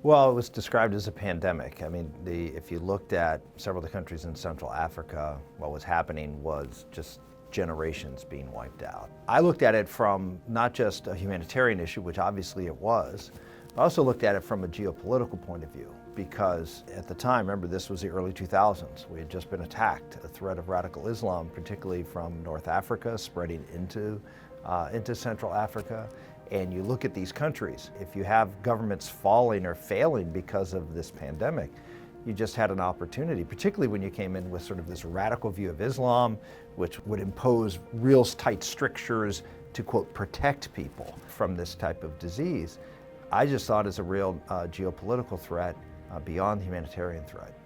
Well, it was described as a pandemic. I mean, if you looked at several of the countries in Central Africa, what was happening was just generations being wiped out. I looked at it from not just a humanitarian issue, which obviously it was, but I also looked at it from a geopolitical point of view, because at the time, remember, this was the early 2000s. We had just been attacked. A threat of radical Islam, particularly from North Africa, spreading into Central Africa. And you look at these countries, if you have governments falling or failing because of this pandemic, you just had an opportunity, particularly when you came in with sort of this radical view of Islam, which would impose real tight strictures to, quote, protect people from this type of disease. I just saw it as a real geopolitical threat beyond the humanitarian threat.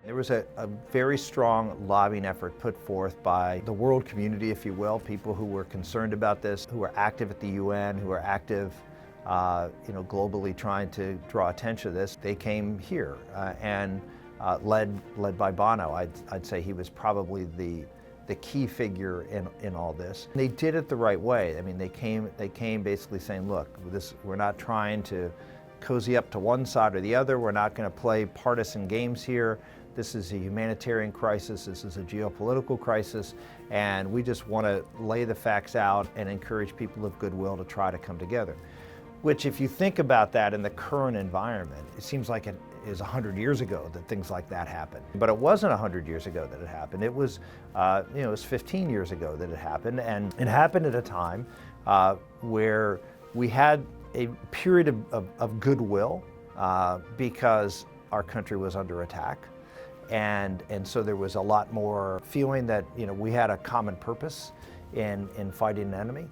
There was a very strong lobbying effort put forth by the world community, if you will, people who were concerned about this, who were active at the UN, who were active globally trying to draw attention to this. They came here and led by Bono. I'd say he was probably the key figure in all this. They did it the right way. I mean, they came basically saying, look, we're not trying to cozy up to one side or the other. We're not going to play partisan games here. This is a humanitarian crisis. This is a geopolitical crisis. And we just want to lay the facts out and encourage people of goodwill to try to come together. Which, if you think about that in the current environment, it seems like it is 100 years ago that things like that happened. But it wasn't 100 years ago that it happened. It was, it was 15 years ago that it happened. And it happened at a time where we had a period of goodwill because our country was under attack. And so there was a lot more feeling that we had a common purpose in fighting an enemy.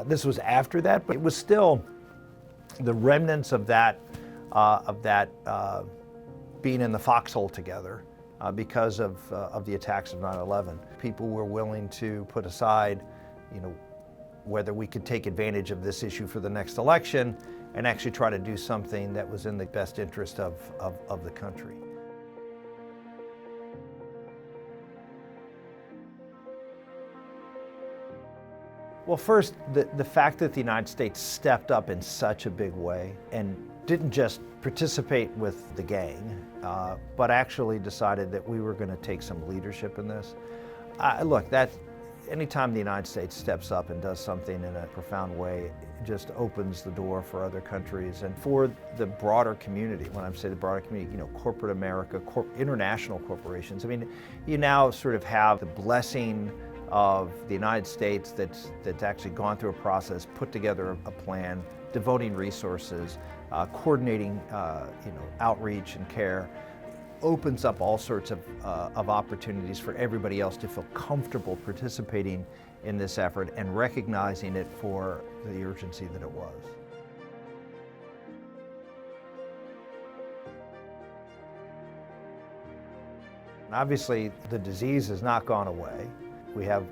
This was after that, but it was still the remnants of that being in the foxhole together because of the attacks of 9/11. People were willing to put aside, whether we could take advantage of this issue for the next election and actually try to do something that was in the best interest of the country. Well, first, the fact that the United States stepped up in such a big way and didn't just participate with the gang, but actually decided that we were going to take some leadership in this. Look, anytime the United States steps up and does something in a profound way, it just opens the door for other countries and for the broader community. When I say the broader community, corporate America, international corporations. I mean, you now sort of have the blessing of the United States that's actually gone through a process, put together a plan, devoting resources, coordinating outreach and care, opens up all sorts of opportunities for everybody else to feel comfortable participating in this effort and recognizing it for the urgency that it was. And obviously, the disease has not gone away. We have,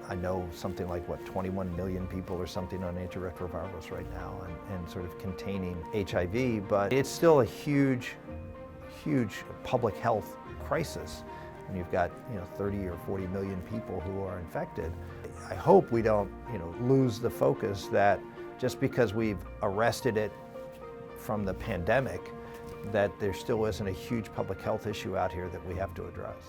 I know, something like, 21 million people or something on antiretrovirals right now and sort of containing HIV, but it's still a huge public health crisis. And you've got 30 or 40 million people who are infected. I hope we don't lose the focus that just because we've arrested it from the pandemic, that there still isn't a huge public health issue out here that we have to address.